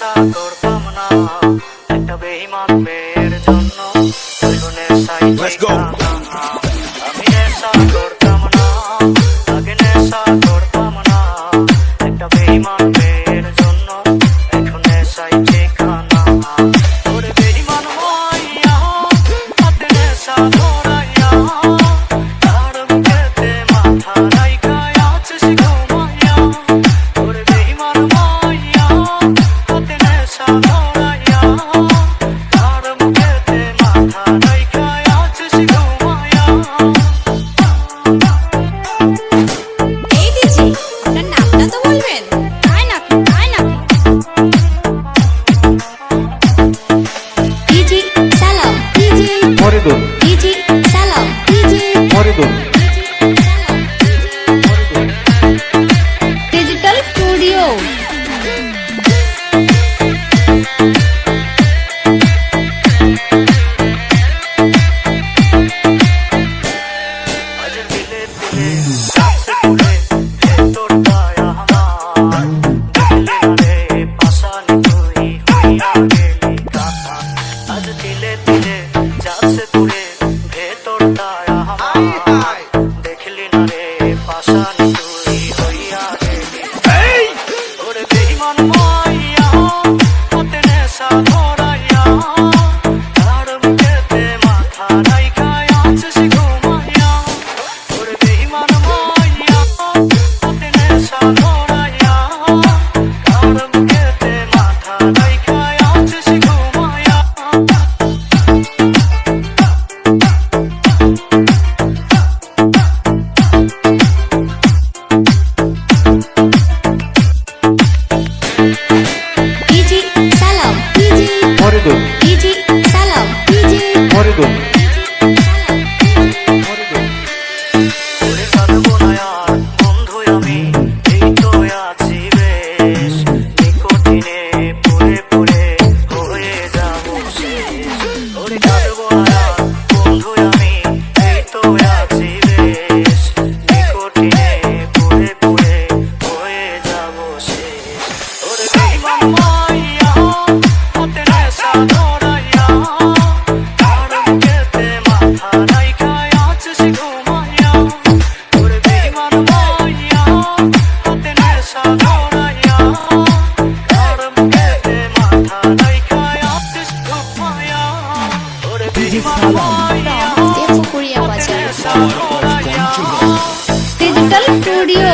নেশা করতাম না একটা বেঈমান মেয়ের জন্য Let's go. আমি নেশা করতাম না আগে নেশা করতাম না একটা বেঈমান মেয়ের জন্য এখন নেশাই ঠিকানা ওরে বেঈমান মাইয়া হাতে নেশা ধরাইয়া তার বুকেতে মাথা রাইখা আছিস ঘুমাইয়া ওরে বেঈমান মাইয়া হাতে নেশা ধরাইয়া তার বুকেতে মাথা রাইখা আছিস ঘুমাইয়া। এই দিজি আপনার নামটা তো বলবেন। ডিজি সালাম ডিজি সালাম ডিজিটাল স্টুডিও আজ দিলে দিলে যাচ্ছে ঘুরে ভেতরটায় আমার দেখলে না রে পাশানি তুই হইয়া গেলি কাকা আজ দিলে দিলে যাচ্ছে ঘুরে ভেতরটায় আমার দেখলি না রে পাশানি তুই হইয়া গেলি ওরে বেঈমান মাইয়া হাতে নেশা ধরাইয়া তার বুকেতে মাথা রাইখা আছিস ঘুমাইয়া ওরে বেঈমান মাইয়া হাতে নেশা ধরাইয়া তার বুকেতে মাথা রাইখা আছিস ঘুমাইয়া। ডিজি সালাম ডিজি সালাম ওরে কাঁদবো না আর বন্ধু আমি এই তো আছি বেশ নিকোটিনে পুরে পুরে হয়ে যাবো শেষ ওরে কাঁদবো না আর বন্ধু আমি এই তো আছি বেশ নিকোটিনে পুরে পুরে হয়ে যাবো শেষ ওরে বেঈমান মাইয়া হাতে নেশা ধরাইয়া তার বুকেতে মাথা রাইখা আছিস ঘুমাইয়া ওরে বেঈমান মাইয়া হাতে নেশা ধরাইয়া তার বুকেতে মাথা রাইখা আছিস ঘুমাইয়া ওরে বেঈমান মাইয়া পুকুরিয়া বাজার নেশা ধরাইয়া ডিজিটাল স্টুডিও